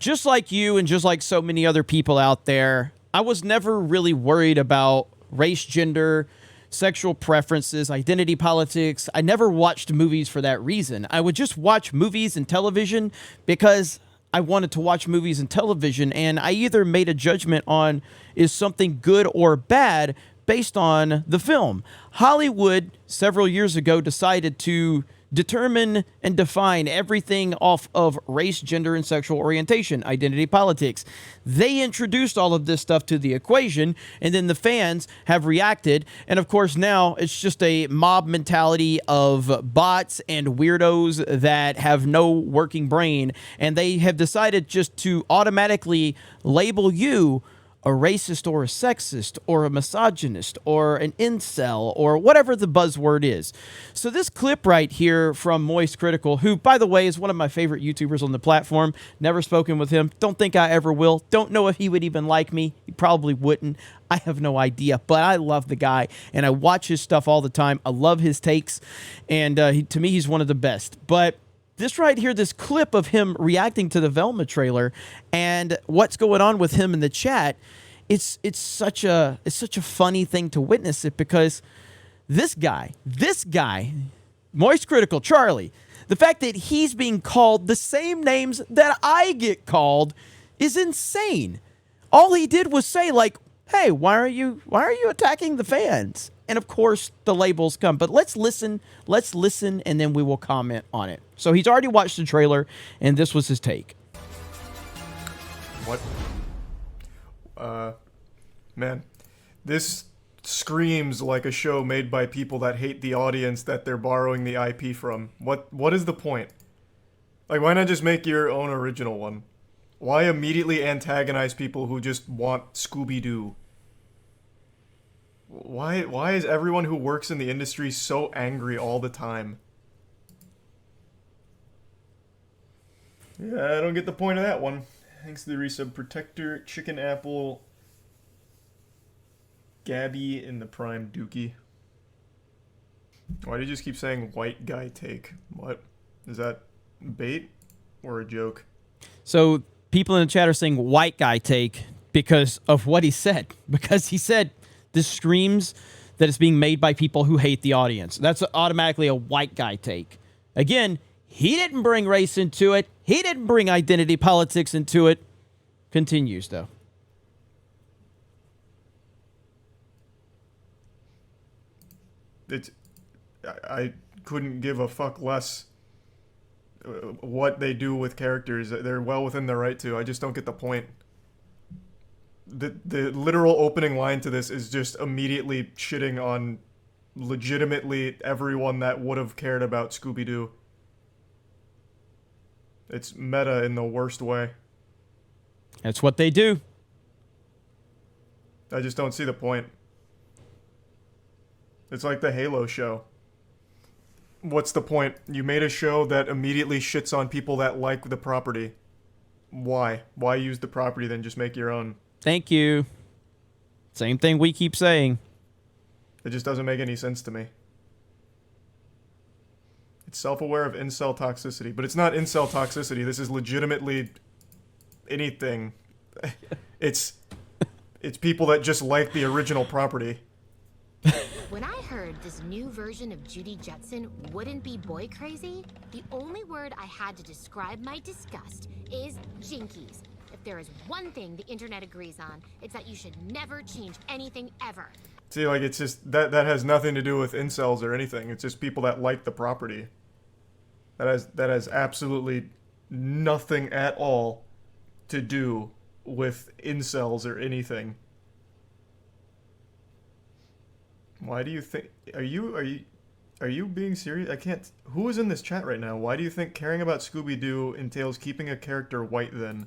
just like you and just like so many other people out there, I was never really worried about race, gender, sexual preferences, identity politics. I never watched movies for that reason. I would just watch movies and television because I wanted to watch movies and television, and I either made a judgment on is something good or bad based on the film. Hollywood, several years ago, decided to determine and define everything off of race, gender, and sexual orientation, identity politics. They introduced all of this stuff to the equation, and then the fans have reacted. And of course, now it's just a mob mentality of bots and weirdos that have no working brain, and they have decided just to automatically label you a racist or a sexist or a misogynist or an incel or whatever the buzzword is. So this clip right here from MoistCr1TiKaL, who, by the way, is one of my favorite YouTubers on the platform, never spoken with him, don't think I ever will, don't know if he would even like me, he probably wouldn't, I have no idea, but I love the guy, and I watch his stuff all the time, I love his takes, and to me, he's one of the best. But this right here, this clip of him reacting to the Velma trailer and what's going on with him in the chat, it's such a funny thing to witness it, because this guy, MoistCr1TiKaL Charlie, the fact that he's being called the same names that I get called is insane. All he did was say, like, hey, why are you attacking the fans? And of course, the labels come. But let's listen, and then we will comment on it. So he's already watched the trailer, and this was his take. What? Man, this screams like a show made by people that hate the audience that they're borrowing the IP from. What is the point? Like, why not just make your own original one? Why immediately antagonize people who just want Scooby-Doo? Why is everyone who works in the industry so angry all the time? Yeah, I don't get the point of that one. Thanks to the resub Protector, Chicken Apple, Gabby, and the Prime Dookie. Why do you just keep saying white guy take? What? Is that bait or a joke? So people in the chat are saying white guy take because of what he said. Because he said this screams that it's being made by people who hate the audience. That's automatically a white guy take. Again, he didn't bring race into it. He didn't bring identity politics into it. Continues, though. I couldn't give a fuck less what they do with characters. They're well within their right to. I just don't get the point. The literal opening line to this is just immediately shitting on legitimately everyone that would have cared about Scooby-Doo. It's meta in the worst way. That's what they do. I just don't see the point. It's like the Halo show. What's the point? You made a show that immediately shits on people that like the property. Why? Why use the property then just make your own? Thank you. Same thing we keep saying. It just doesn't make any sense to me. It's self-aware of incel toxicity, but it's not incel toxicity. This is legitimately anything. It's people that just like the original property. When I heard this new version of Judy Jetson wouldn't be boy crazy, the only word I had to describe my disgust is jinkies. If there is one thing the internet agrees on, it's that you should never change anything ever. See, like, it's just, that has nothing to do with incels or anything. It's just people that like the property. That has absolutely nothing at all to do with incels or anything. Why do you think... Are you being serious? I can't... Who is in this chat right now? Why do you think caring about Scooby-Doo entails keeping a character white then?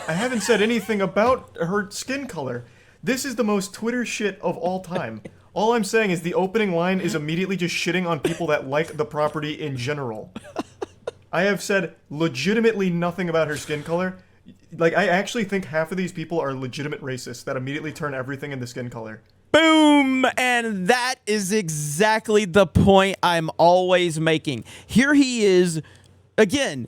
I haven't said anything about her skin color. This is the most Twitter shit of all time. All I'm saying is the opening line is immediately just shitting on people that like the property in general. I have said legitimately nothing about her skin color. Like, I actually think half of these people are legitimate racists that immediately turn everything into skin color. Boom! And that is exactly the point I'm always making. Here he is, again,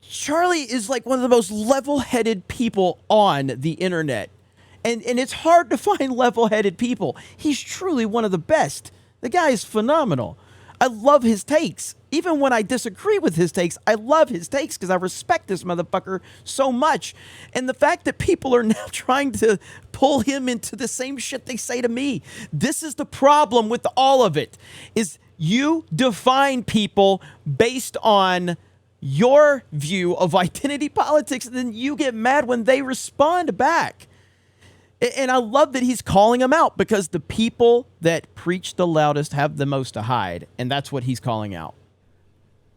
Charlie is like one of the most level-headed people on the internet. And it's hard to find level-headed people. He's truly one of the best. The guy is phenomenal. I love his takes. Even when I disagree with his takes, I love his takes because I respect this motherfucker so much. And the fact that people are now trying to pull him into the same shit they say to me. This is the problem with all of it, is you define people based on your view of identity politics, and then you get mad when they respond back. And I love that he's calling them out because the people that preach the loudest have the most to hide, and that's what he's calling out.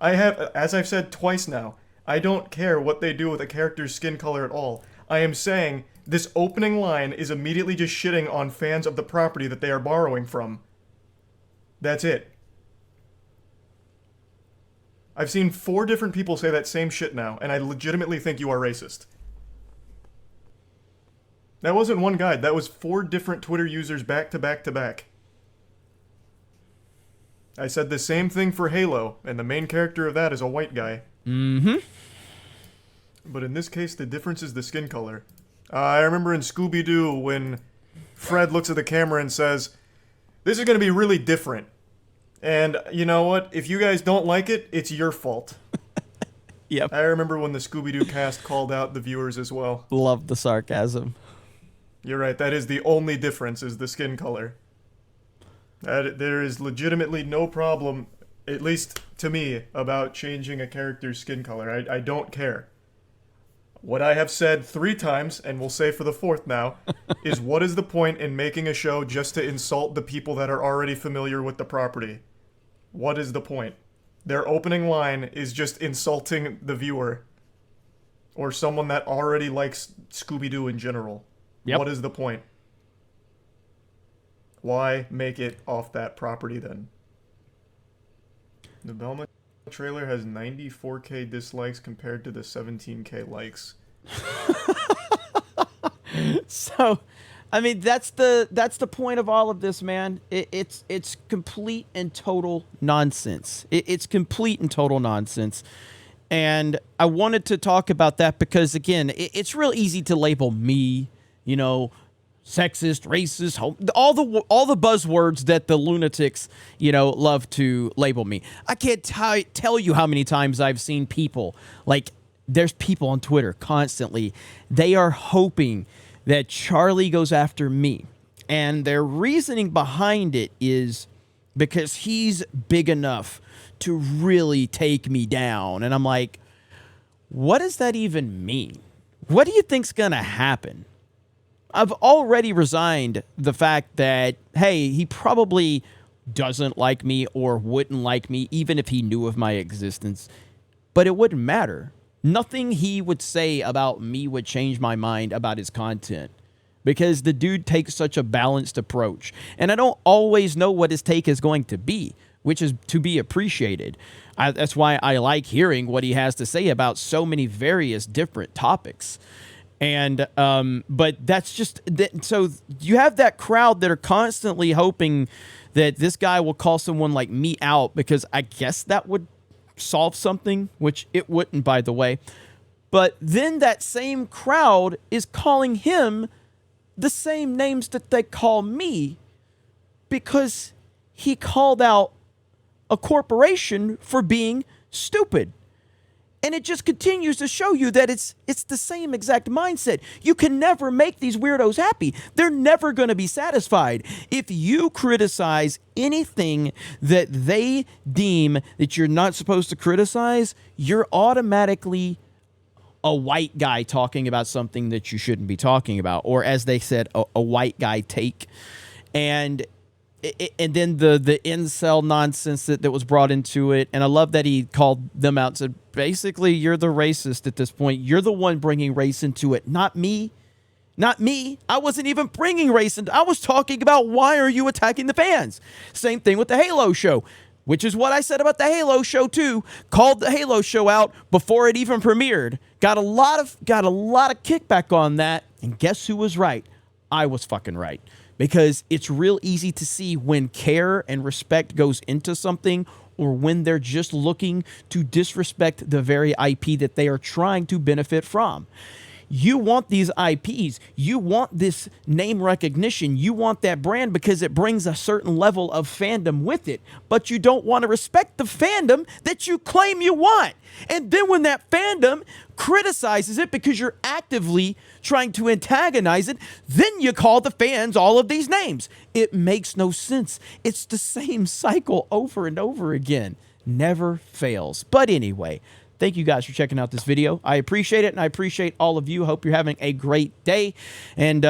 As I've said twice now, I don't care what they do with a character's skin color at all. I am saying this opening line is immediately just shitting on fans of the property that they are borrowing from. That's it. I've seen 4 different people say that same shit now, and I legitimately think you are racist. That wasn't one guy, that was 4 different Twitter users back to back to back. I said the same thing for Halo, and the main character of that is a white guy. Mm-hmm. But in this case, the difference is the skin color. I remember in Scooby-Doo when Fred looks at the camera and says, "This is going to be really different. And you know what? If you guys don't like it, it's your fault." Yep. I remember when the Scooby-Doo cast called out the viewers as well. Love the sarcasm. You're right, that is the only difference, is the skin color. There is legitimately no problem, at least to me, about changing a character's skin color. I don't care. What I have said 3 times, and will say for the 4th now, is what is the point in making a show just to insult the people that are already familiar with the property? What is the point? Their opening line is just insulting the viewer. Or someone that already likes Scooby-Doo in general. Yep. What is the point? Why make it off that property then? The Velma trailer has 94k dislikes compared to the 17k likes. So, I mean, that's the point of all of this, man. It's complete and total nonsense. It's complete and total nonsense. And I wanted to talk about that because, again, it's real easy to label me, sexist, racist, all the buzzwords that the lunatics, love to label me. I can't tell you how many times I've seen people, like, there's people on Twitter constantly, they are hoping that Charlie goes after me. And their reasoning behind it is because he's big enough to really take me down. And I'm like, what does that even mean? What do you think's gonna happen? I've already resigned the fact that, hey, he probably doesn't like me or wouldn't like me even if he knew of my existence. But it wouldn't matter. Nothing he would say about me would change my mind about his content because the dude takes such a balanced approach. And I don't always know what his take is going to be, which is to be appreciated. That's why I like hearing what he has to say about so many various different topics. And but that's just that. So you have that crowd that are constantly hoping that this guy will call someone like me out because I guess that would solve something, which it wouldn't, by the way. But then that same crowd is calling him the same names that they call me because he called out a corporation for being stupid. And it just continues to show you that it's the same exact mindset. You can never make these weirdos happy. They're never going to be satisfied. If you criticize anything that they deem that you're not supposed to criticize, you're automatically a white guy talking about something that you shouldn't be talking about. Or as they said, a white guy take. And then the incel nonsense that was brought into it. And I love that he called them out and said, basically, you're the racist at this point. You're the one bringing race into it, not me. Not me. I wasn't even bringing race into it. I was talking about why are you attacking the fans? Same thing with the Halo show, which is what I said about the Halo show too. Called the Halo show out before it even premiered. Got a lot of kickback on that. And guess who was right? I was fucking right. Because it's real easy to see when care and respect goes into something or when they're just looking to disrespect the very IP that they are trying to benefit from. You want these IPs. You want this name recognition. You want that brand because it brings a certain level of fandom with it. But you don't want to respect the fandom that you claim you want. And then when that fandom criticizes it because you're actively trying to antagonize it, then you call the fans all of these names. It makes no sense. It's the same cycle over and over again. Never fails. But anyway, thank you guys for checking out this video. I appreciate it, and I appreciate all of you. Hope you're having a great day. And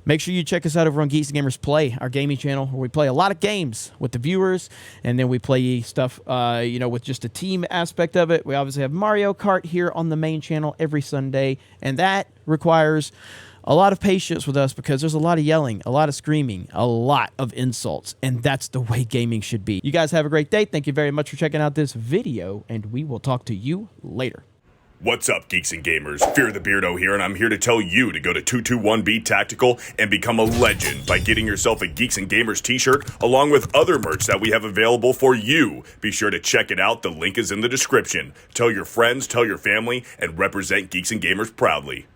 make sure you check us out over on Geeks Gamers Play, our gaming channel, where we play a lot of games with the viewers, and then we play stuff, you know, with just a team aspect of it. We obviously have Mario Kart here on the main channel every Sunday, and that requires a lot of patience with us because there's a lot of yelling, a lot of screaming, a lot of insults, and that's the way gaming should be. You guys have a great day. Thank you very much for checking out this video, and we will talk to you later. What's up, Geeks and Gamers? Fear the Beardo here, and I'm here to tell you to go to 221B Tactical and become a legend by getting yourself a Geeks and Gamers t-shirt along with other merch that we have available for you. Be sure to check it out. The link is in the description. Tell your friends, tell your family, and represent Geeks and Gamers proudly.